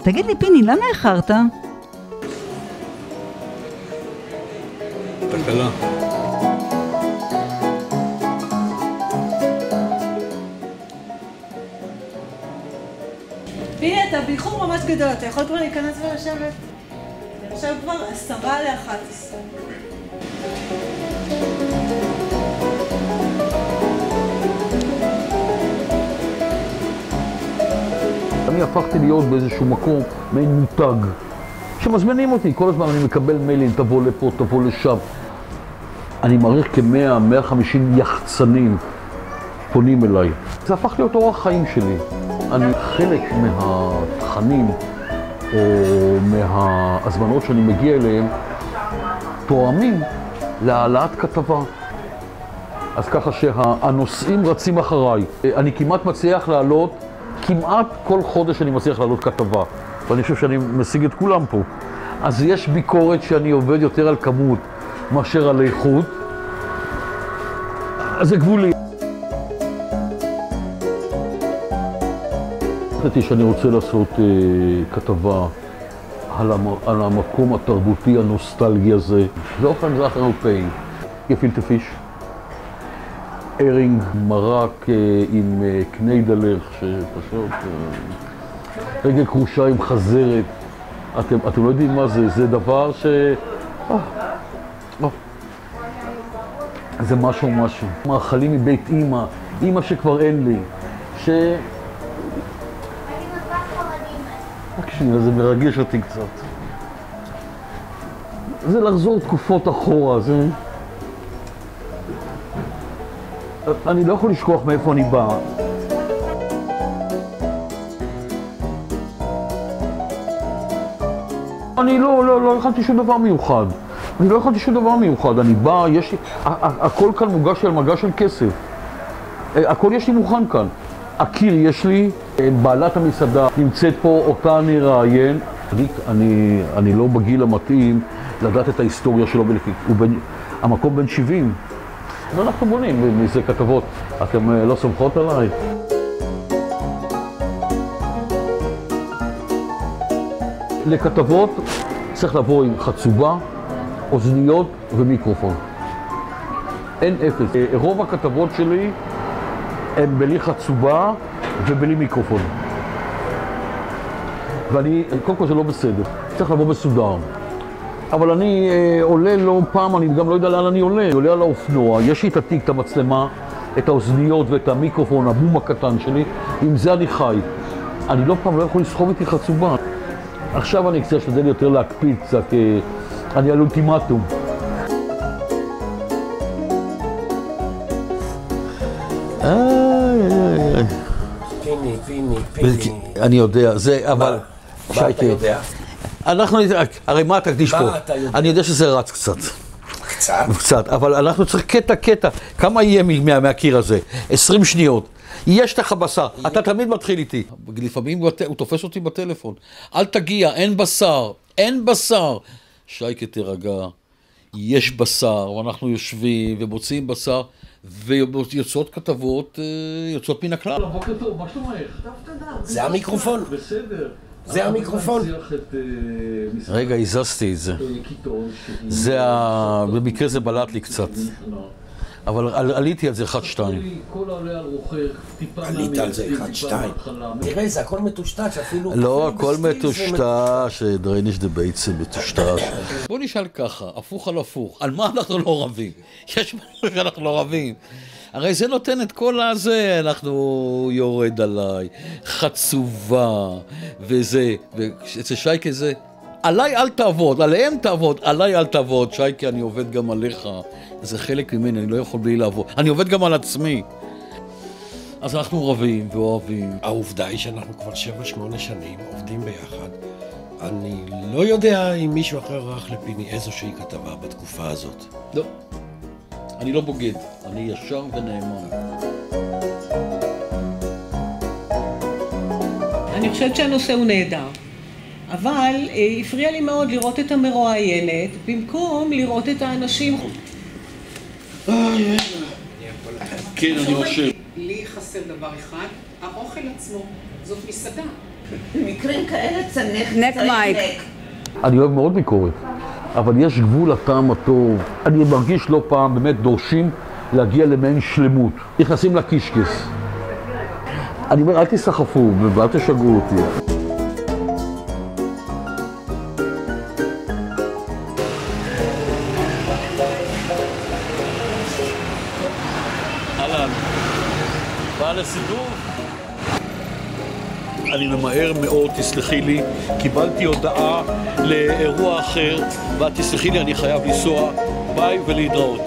תגיד לי, פיני, למה איחרת? תקלה. פיני, אתה באיחור ממש גדול, אתה יכול כבר להיכנס ולשבת? עכשיו כבר 10:50. אני הפכתי להיות באיזשהו מקום מעין מותג שמזמינים אותי, כל הזמן אני מקבל מיילים, תבוא לפה, תבוא לשם. אני מעריך כ-100-150 יחצנים פונים אליי. זה הפך להיות אורח חיים שלי. אני חלק מהתכנים או מההזמנות שאני מגיע אליהם תואמים להעלאת כתבה. אז ככה שהנושאים רצים אחריי. אני כמעט מצליח לעלות, כמעט כל חודש אני מצליח לעלות כתבה. ואני חושב שאני משיג את כולם פה. אז יש ביקורת שאני עובד יותר על כמות מאשר על איכות. אז זה גבולי. החלטתי שאני רוצה לעשות כתבה על המקום התרבותי הנוסטלגי הזה. זה אוכל מזרח אירופאי, גפילטה פיש, הרינג, מרק עם קניידלך, שפשוט רגל קרושה עם חזרת. אתם לא יודעים מה זה, זה דבר ש... זה משהו. מאכלים מבית אמא, אמא שכבר אין לי, רק שנייה, זה מרגש אותי קצת. זה לחזור תקופות אחורה, זה... אני לא יכול לשכוח מאיפה אני בא. אני לא הכנתי שום דבר מיוחד. אני בא, יש לי... הכל כאן מוגש על מגש של כסף. הכל יש לי מוכן כאן. הקיר יש לי, בעלת המסעדה נמצאת פה, אותה אני ראיין. אני לא בגיל המתאים לדעת את ההיסטוריה שלו, המקום בן 70. ואנחנו בונים מזה כתבות. אתם לא סומכות עליי? לכתבות צריך לבוא עם חצובה, אוזניות ומיקרופון. אין אפס. רוב הכתבות שלי הן בלי חצובה ובלי מיקרופון. ואני, קודם כל זה לא בסדר, צריך לבוא מסודר. אבל אני עולה לא פעם, אני גם לא יודע לאן אני עולה על האופנוע, יש לי את התיק, את המצלמה, את האוזניות ואת המיקרופון, הבום הקטן שלי, עם זה אני חי. אני לא פעם לא יכול לסחוב איתי חצובה. עכשיו אני קצת אשתדל יותר להקפיד קצת, אני על אולטימטום. פיני. אני יודע, זה, אבל... מה אתה יודע? הרי מה תקדיש פה? אני יודע שזה רץ קצת. קצת, אבל אנחנו צריך קטע. כמה יהיה מהקיר הזה? 20 שניות. יש לך בשר, אתה תמיד מתחיל איתי. לפעמים הוא תופס אותי בטלפון. אל תגיע, אין בשר. שייקה תרגע, יש בשר, ואנחנו יושבים ומוצאים בשר, ויוצאות כתבות, יוצאות מן הכלל. בוקר טוב, מה שלומך? טוב, תודה. זה המיקרופון? בסדר. זה המיקרופון? רגע, הזזתי את זה. במקרה זה בלט לי קצת. אבל עליתי על זה 1-2. עלית על זה 1-2. תראה, זה הכל מטושטש, אפילו... לא, הכל מטושטש, דרייניש דה בייצה מטושטש. בוא נשאל ככה, הפוך על הפוך, על מה אנחנו לא רבים? יש משהו שאנחנו לא רבים. הרי זה נותן את כל הזה, אנחנו יורד עליי, חצובה, וזה, ואצל שייקה זה, עליי אל תעבוד, עליהם תעבוד, עליי אל תעבוד, שייקה אני עובד גם עליך, זה חלק ממני, אני לא יכול בלי לעבוד, אני עובד גם על עצמי. אז אנחנו רבים ואוהבים. העובדה היא שאנחנו כבר 7-8 שנים עובדים ביחד. אני לא יודע אם מישהו אחר ערך לפיני איזושהי כתבה בתקופה הזאת. לא. אני לא בוגד, אני ישר ונאמן. אני חושבת שהנושא הוא נהדר, אבל הפריע לי מאוד לראות את המרואיינת במקום לראות את האנשים. כן, אני חושב. לי חסר דבר אחד, האוכל עצמו, זאת מסעדה. במקרים כאלה צריך נק מייק. אני אוהב מאוד ביקורת, אבל יש גבול לטעם הטוב. אני מרגיש לא פעם, באמת דורשים להגיע למעין שלמות. נכנסים לקישקס. אני אומר, אל תסחפו ואל תשגעו אותי. אהלן, בא לסידור? אני ממהר מאוד, תסלחי לי, קיבלתי הודעה לאירוע אחר, ותסלחי לי, אני חייב לנסוע, ביי ולהתראות.